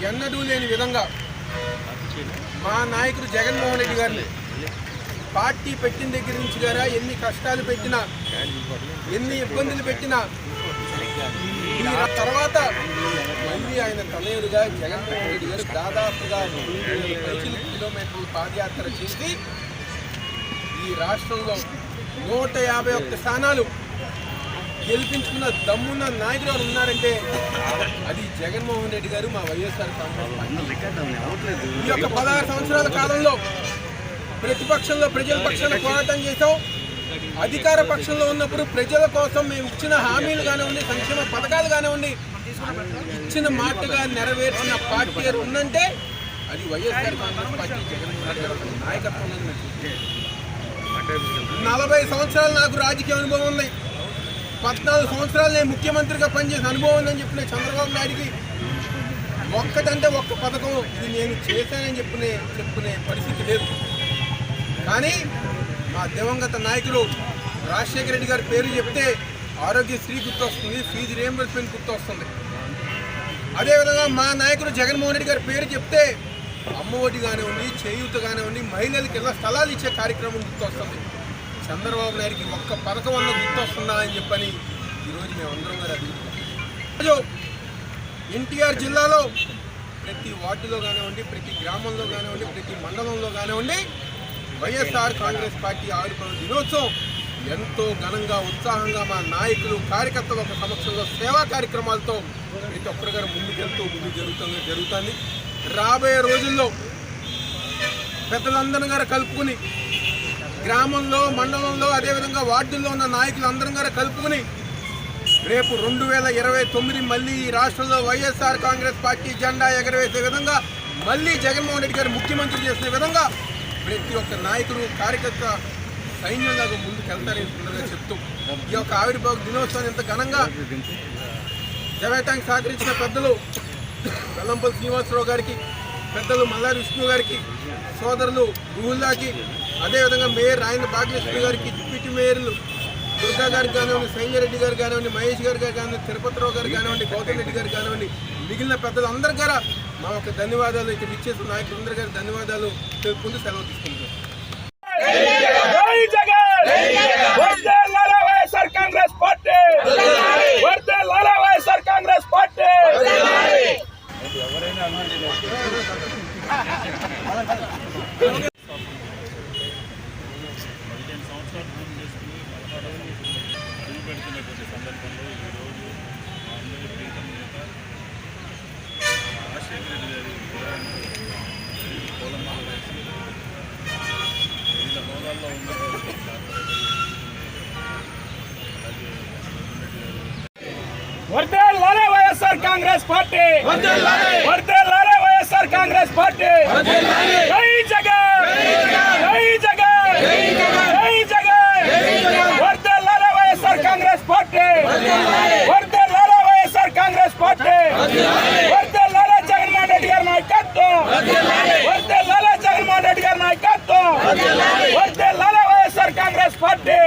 ఎన్నడూ లేని విధంగా మా నాయకుడు జగన్మోహన్ రెడ్డి గారిని పార్టీ పెట్టిన దగ్గర నుంచి గారా ఎన్ని కష్టాలు పెట్టినా ఎన్ని ఇబ్బందులు పెట్టినా తర్వాత మళ్ళీ ఆయన తనయుడుగా జగన్మోహన్ రెడ్డి గారు దాదాపుగా 3,000 కిలోమీటర్లు పాదయాత్ర చేసి ఈ రాష్ట్రంలో 151 స్థానాలు గెలిపించుకున్న దమ్మున్న నాయకులు ఉన్నారంటే అది జగన్మోహన్ రెడ్డి గారు, మా వైఎస్ఆర్ కాంగ్రెస్ పార్టీ. ఈ యొక్క 16 సంవత్సరాల కాలంలో ప్రతిపక్షంలో ప్రజల పక్షాన పోరాటం చేశాం. అధికార పక్షంలో ఉన్నప్పుడు ప్రజల కోసం మేము ఇచ్చిన హామీలు కానివ్వండి, సంక్షేమ పథకాలు కానివ్వండి, ఇచ్చిన మాటగా నెరవేర్చిన పార్టీ ఉందంటే అది వైఎస్ఆర్ కాంగ్రెస్ పార్టీ జగన్మోహన్ రెడ్డి గారి నాయకత్వం. 40 సంవత్సరాలు నాకు రాజకీయ అనుభవం ఉంది. 14 సంవత్సరాలు నేను ముఖ్యమంత్రిగా పనిచేసిన అనుభవం ఉందని చెప్పిన చంద్రబాబు నాయుడికి ఒక్కటంటే ఒక్క పథకం ఇది నేను చేశానని చెప్పుకునే పరిస్థితి లేదు. కానీ మా దివంగత నాయకులు రాజశేఖర రెడ్డి గారి పేరు చెప్తే ఆరోగ్యశ్రీ గుర్తొస్తుంది, ఫీజు రియంబర్స్మెంట్ గుర్తొస్తుంది. అదేవిధంగా మా నాయకుడు జగన్మోహన్ రెడ్డి గారి పేరు చెప్తే అమ్మఒడి కానివ్వండి, చేయూత కానివ్వండి, మహిళలకు ఇళ్ల స్థలాలు ఇచ్చే కార్యక్రమం గుర్తొస్తుంది. చంద్రబాబు నాయుడికి ఒక్క పథకం అన్న గుర్తొస్తుందా అని చెప్పని ఈరోజు మేమందరం గారు అడుగుతున్నాం. ఎన్టీఆర్ జిల్లాలో ప్రతి వార్డులో కానివ్వండి, ప్రతి గ్రామంలో కానివ్వండి, ప్రతి మండలంలో కానివ్వండి వైఎస్ఆర్ కాంగ్రెస్ పార్టీ ఆవిర్భావ దినోత్సవం ఎంతో ఘనంగా ఉత్సాహంగా మా నాయకులు కార్యకర్తల ఒక సమక్షంలో సేవా కార్యక్రమాలతో ప్రతి ఒక్కరి గారు ముందు జరుగుతుంది. రాబోయే రోజుల్లో పెద్దలందరం గారు కలుపుకుని గ్రామంలో, మండలంలో, అదేవిధంగా వార్డుల్లో ఉన్న నాయకులందరం గారు కలుపుకుని రేపు 2029 మళ్ళీ ఈ రాష్ట్రంలో వైఎస్ఆర్ కాంగ్రెస్ పార్టీ జెండా ఎగరవేసే విధంగా, మళ్ళీ జగన్మోహన్ రెడ్డి గారు ముఖ్యమంత్రి చేసే విధంగా ప్రతి ఒక్క నాయకుడు కార్యకర్త సైన్యంలాగా ముందుకు వెళ్తారని చెప్తూ ఈ యొక్క ఆవిర్భావ దినోత్సవాన్ని ఇంత ఘనంగా జవేటానికి సహకరించిన పెద్దలు వెల్లంపల్లి శ్రీనివాసరావు గారికి, పెద్దలు మల్లారి విష్ణు గారికి, సోదరులు గుహుల్లాకి, అదేవిధంగా మేయర్ రాయన భాగ్యలక్ష్మి గారికి, డిప్యూటీ మేయర్లు దుర్గా గారికి కానివ్వండి, సైన్యరెడ్డి గారు కానివ్వండి, మహేష్ గారు కానివ్వండి, తిరుపతిరావు గారు కానివ్వండి, గౌతమ్ రెడ్డి గారు కానివ్వండి, మిగిలిన పెద్దలందరి గారు మా యొక్క ధన్యవాదాలు, ఇక్కడ ఇచ్చేసిన నాయకులందరి గారి ధన్యవాదాలు తెలుపుకుంటూ సెలవు తీసుకుంటున్నాం. పెడుతున్నటువంటి సందర్భంలో ఈరోజు మా అందరి ప్రీతం నేత రాజశేఖర రెడ్డి గారి విగ్రహానికి పూలమాల వేసి వివిధ హోదాల్లో ఉన్నటువంటి వర్ధిల్లాలి వైఎస్ఆర్ కాంగ్రెస్ పార్టీ, వర్ధిల్లాలి వైఎస్ఆర్ కాంగ్రెస్ పార్టీ. జై జగన్, జై జగన్, జై జగన్. వర్ధిల్లాలి వైఎస్ఆర్ కాంగ్రెస్ పార్టీ, వర్ధిల్లాలి వైఎస్ఆర్ కాంగ్రెస్ పార్టీ. వర్ధిల్లాలి జగన్మోహన్ రెడ్డి గారి నాయకత్వం, వర్ధిల్లాలి జగన్మోహన్ రెడ్డి గారి నాయకత్వం, వర్ధిల్లాలి వైఎస్ఆర్ కాంగ్రెస్ పార్టీ.